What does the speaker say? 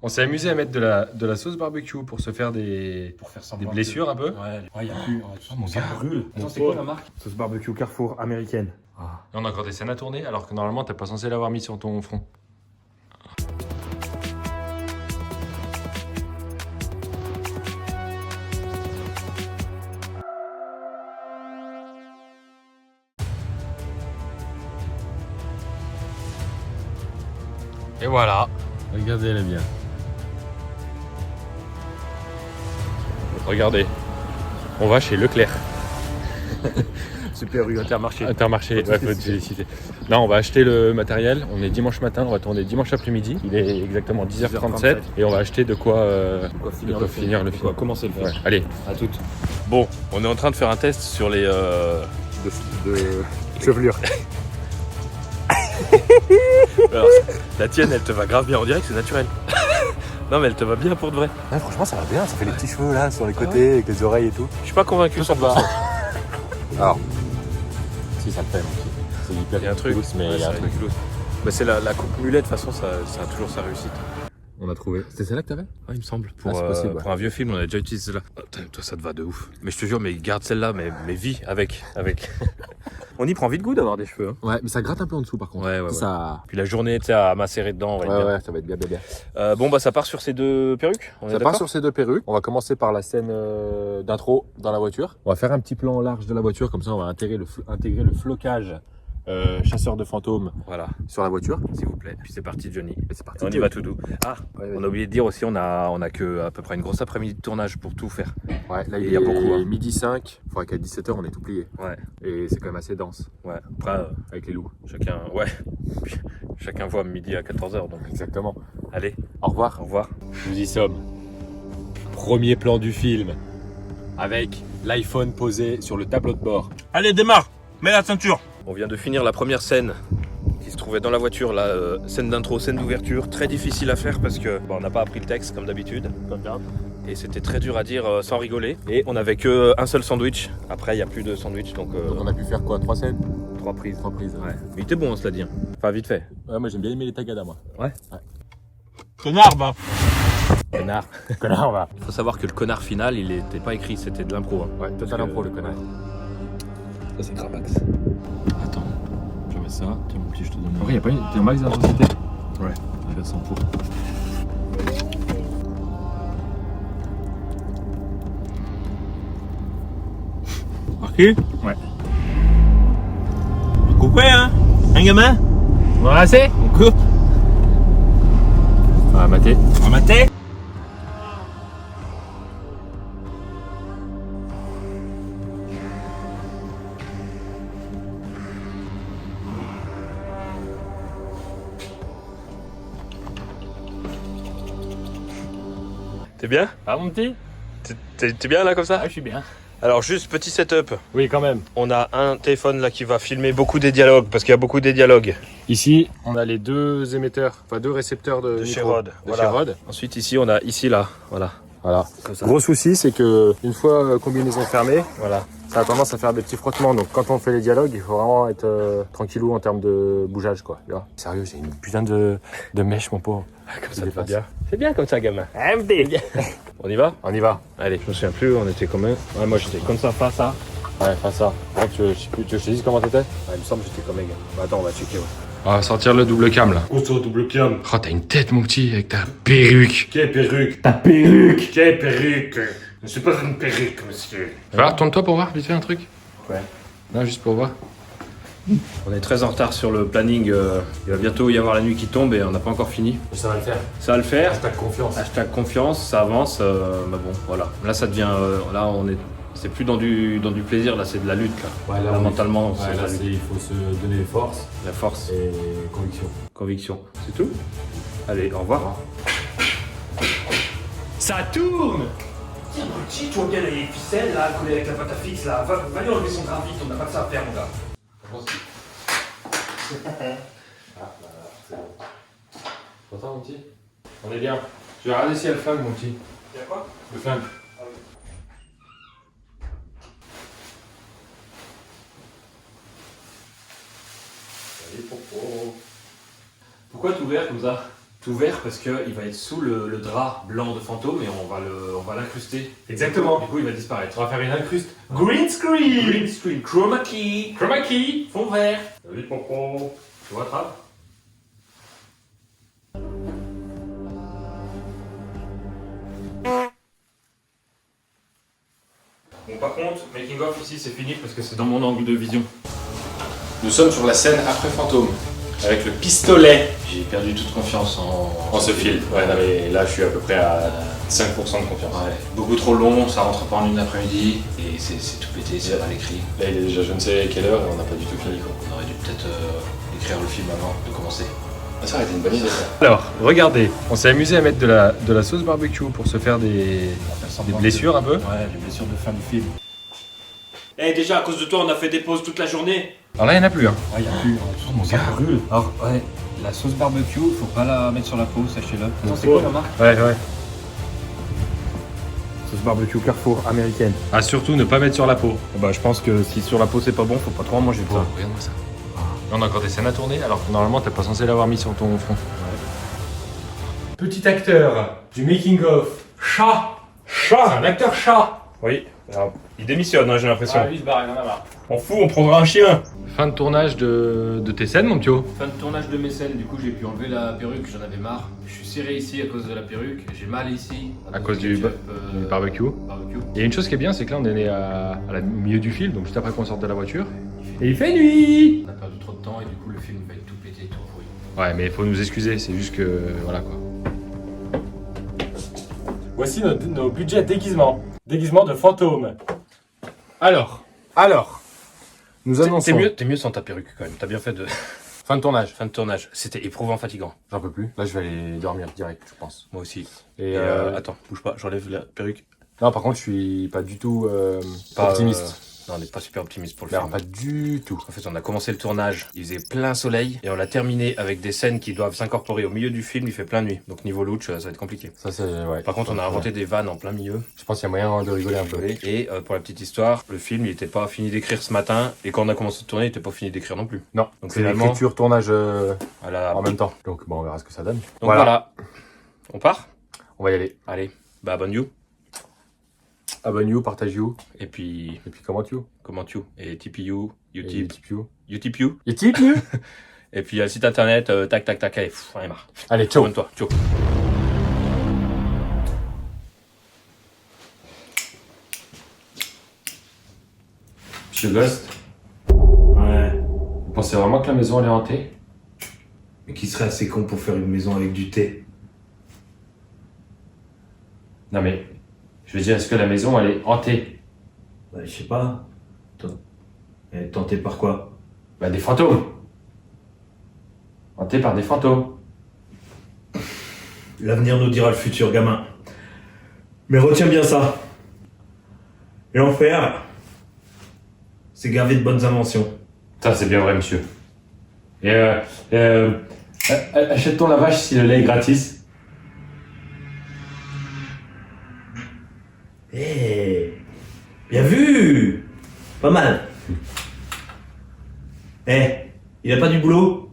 On s'est amusé à mettre de la sauce barbecue pour se faire des blessures un peu. Ouais, il y a plus. mon Ça gars. brûle. Mon Attends, c'est quoi pauvre. la marque? Sauce barbecue Carrefour américaine. Et on a encore des scènes à tourner alors que normalement t'es pas censé l'avoir mis sur ton front. Et voilà. Regardez, elle est bien. Regardez. On va chez Leclerc. Super rue Intermarché. Intermarché, ouais, faut féliciter. Non, on va acheter le matériel. On est dimanche matin, on va tourner dimanche après-midi. Il est exactement 10h37 et on va acheter de quoi finir le film. Quoi, commencer le film. Ouais. Allez, À toutes. bon, on est en train de faire un test sur les. De chevelure. Alors, la tienne, elle te va grave bien. On dirait que c'est naturel. Non, mais elle te va bien pour de vrai. Ouais, franchement, ça va bien. Ça fait les petits cheveux là sur les côtés, avec les oreilles et tout. Je suis pas convaincu. Ça va. Alors, Si, ça le fait. C'est hyper il y a un truc. mais il y a un truc. Bah, c'est la coupe mulet, de toute façon, ça a toujours sa réussite. On a trouvé. C'était celle-là que t'avais? Ouais, il me semble. Ah, c'est possible, ouais. Pour un vieux film, on a déjà utilisé celle-là. Oh, toi, ça te va de ouf. Mais je te jure, mais garde celle-là, mais vis avec. On y prend vite goût d'avoir des cheveux. Hein. Ouais, mais ça gratte un peu en dessous par contre. Ouais. Ça... Puis la journée, tu sais, à macérer dedans, on va être bien. Ouais, ça va être bien. Bon, bah, ça part sur ces deux perruques. On est Ça part d'accord sur ces deux perruques. On va commencer par la scène d'intro dans la voiture. On va faire un petit plan large de la voiture, comme ça on va intégrer le flocage chasseur de fantômes Voilà, sur la voiture. s'il vous plaît. Puis c'est parti, Johnny. Et c'est parti. On y va tout doux. Ah, Ouais, on a oublié de dire aussi, on a que à peu près une grosse après-midi de tournage pour tout faire. Ouais, là il y a beaucoup, hein. midi 5. Il faudrait qu'à 17h on ait tout plié. Ouais, Et c'est quand même assez dense ouais. Après, avec les loups. chacun voit midi à 14h, donc Exactement. allez, Au revoir. au revoir. Nous y sommes. Premier plan du film. Avec l'iPhone posé sur le tableau de bord. Allez, démarre. Mets la ceinture. On vient de finir la première scène qui se trouvait dans la voiture, la scène d'intro, scène d'ouverture, très difficile à faire parce que on n'a pas appris le texte comme d'habitude. Et c'était très dur à dire sans rigoler. Et on n'avait que un seul sandwich. Après, il n'y a plus de sandwich, donc Donc on a pu faire quoi? 3 scènes? 3 prises. 3 prises. Ouais. Mais il était bon, cela dit. Hein. Enfin, vite fait. Ouais, moi j'aime bien aimer les tagadas, moi. Connard, bah. Connard. Connard, va. Il faut savoir que le connard final, il n'était pas écrit, c'était de l'impro. Hein. Ouais, total impro, le connard. Ça, c'est Crapax. Attends, je vais mettre ça. Tiens, mon petit, je te donne. Après, il n'y a pas une. T'es en max d'intensité? Ouais. Je vais 100 pour. Marqué? Ouais. Coupé, hein? Un gamin? On en a assez? On coupe. Ah, maté. On va mater? T'es bien? Ah, mon petit? T'es bien là comme ça? Ah, je suis bien. Alors juste petit setup. Oui, quand même. On a un téléphone là qui va filmer beaucoup des dialogues parce qu'il y a beaucoup des dialogues. Ici, on a les deux émetteurs, enfin deux récepteurs de chez micro. Rode. De Voilà. chez Rode. Ensuite ici on a ici là. Voilà. Voilà. Comme ça. Gros souci, c'est que une fois combinaison fermée, Voilà. ça a tendance à faire des petits frottements. Donc quand on fait les dialogues, il faut vraiment être tranquillou en termes de bougeage, quoi. Tu vois. Sérieux, j'ai une putain de mèche, mon pauvre. Comme ça te va bien. C'est bien comme ça gamin. On y va? On y va. Allez, je me souviens plus, on était combien? Ouais, moi j'étais comme ça face à. Ouais, fais ça. Bon, je sais plus, tu veux que je te dise comment t'étais? Ouais, il me semble que j'étais comme Egg. Bah, attends, on va checker. Ouais. On va sortir le double cam là. Où sur double cam? Oh, t'as une tête, mon petit, avec ta perruque. Quelle perruque? Ta perruque. Quelle perruque? Je ne suis pas une perruque, monsieur. Va, tourne-toi pour voir, vite fait un truc. Ouais. Non, juste pour voir. On est très en retard sur le planning. Il va bientôt y avoir la nuit qui tombe et on n'a pas encore fini. Mais ça va le faire. Ça va le faire. Hashtag confiance. Hashtag confiance, ça avance. Mais bon, voilà. Là, ça devient. Là, on est. C'est plus dans du plaisir, là, c'est de la lutte. Là, Ouais, là mentalement, ouais, c'est de là, la lutte. il faut se donner les forces La force, et conviction. conviction. C'est tout? Allez, au revoir. Ça tourne! Tiens, petit, tu vois bien les ficelles là, collées avec la pâte à fixe là. Va lui enlever son grain vite, on n'a pas que ça à faire, mon gars. T'entends, mon petit? On est bien. Je vais regarder si elle flingue, mon petit. Y'a quoi? Le flingue. Pourquoi t'ouvrir comme ça? tout vert parce qu'il va être sous le drap blanc de fantôme et on va l'incruster. Exactement. Du coup, il va disparaître. On va faire une incruste. Green screen. Green screen, chroma key, Chroma key. fond vert. Salut, pompon. Tu vois, Trav? Bon, par contre, making of ici c'est fini parce que c'est dans mon angle de vision. Nous sommes sur la scène après fantôme. Avec le pistolet. J'ai perdu toute confiance en ce film. Ouais, non, mais là je suis à peu près à 5% de confiance. Ouais, beaucoup trop long, ça rentre pas en une après-midi et c'est tout pété, c'est mal écrit. Là il est déjà je ne sais quelle heure et on n'a pas du tout fini quoi. On aurait dû peut-être écrire le film avant de commencer. Ah, ça aurait été une bonne idée ça. Alors, regardez, on s'est amusé à mettre de la sauce barbecue pour se faire des blessures un peu. Ouais, les blessures de fin du film. Eh, déjà à cause de toi, on a fait des pauses toute la journée. Alors là il n'y en a plus hein. Ouais, y'a plus, ça brûle. Alors, ouais, la sauce barbecue, faut pas la mettre sur la peau, sachez-le. Attends, c'est quoi la marque? Ouais. Sauce barbecue Carrefour américaine. Ah surtout ne pas mettre sur la peau. Bah je pense que si sur la peau c'est pas bon, faut pas trop en manger de ça. Regarde-moi ça. Là, on a encore des scènes à tourner alors que normalement t'es pas censé l'avoir mis sur ton front. Petit acteur du making of. Chat. Un acteur chat. Oui, alors, il démissionne, hein, j'ai l'impression. lui il se barre, il en a marre. On fout, on prendra un chien. Fin de tournage de tes scènes mon Pio. Fin de tournage de mes scènes, du coup j'ai pu enlever la perruque, j'en avais marre. Je suis serré ici à cause de la perruque, j'ai mal ici. À cause du ketchup, barbecue. barbecue. Il y a une chose qui est bien, c'est que là on est au milieu du film, donc juste après qu'on sorte de la voiture. Et il fait nuit. On a perdu trop de temps et du coup le film va être tout pété, tout pourri. Ouais mais il faut nous excuser, c'est juste que voilà quoi. Voici nos budgets déguisements. Déguisement de fantôme. Alors, nous annonçons. T'es mieux sans ta perruque quand même, t'as bien fait de... Fin de tournage. Fin de tournage, c'était éprouvant, fatigant. J'en peux plus. Là je vais aller dormir direct, je pense. Moi aussi. Et Attends, bouge pas, j'enlève la perruque. non par contre je suis pas du tout Pas, optimiste. Non, on n'est pas super optimiste pour le Mais film. alors, pas du tout. En fait, on a commencé le tournage, il faisait plein soleil, et on l'a terminé avec des scènes qui doivent s'incorporer au milieu du film, il fait plein nuit. Donc niveau look, ça va être compliqué. Ça c'est ouais. Par contre, on a inventé des vannes en plein milieu. Je pense qu'il y a moyen de rigoler un peu. Et pour la petite histoire, le film, il était pas fini d'écrire ce matin, et quand on a commencé de tourner, il était pas fini d'écrire non plus. Non. Donc C'est finalement, l'écriture tournage à la... en même temps. Donc bon on verra ce que ça donne. Donc voilà. On part? On va y aller. Allez, bah bonne you. Abonne-you, partage-you. Et puis, Comment-you. comment-you? Et Tipeee-you, Utip, Utip-you. Utip-you. Utip-you. Et puis, il y a le site internet, tac, tac, tac, allez, pff, j'en ai marre. Allez, ciao. Abonne-toi, ciao. Monsieur Ghost, Ouais. vous pensez vraiment que la maison elle est hantée? Mais qui serait assez con pour faire une maison avec du thé? Non mais, je veux dire, est-ce que la maison elle est hantée? Bah, je sais pas. Tenté par quoi? Bah des fantômes. Hantée par des fantômes. L'avenir nous dira le futur, gamin. Mais retiens bien ça. L'enfer, c'est gavé de bonnes inventions. Ça c'est bien vrai monsieur. Et achète-t-on la vache si le lait est gratis? Eh, bien vu. Pas mal. Eh, il a pas du boulot?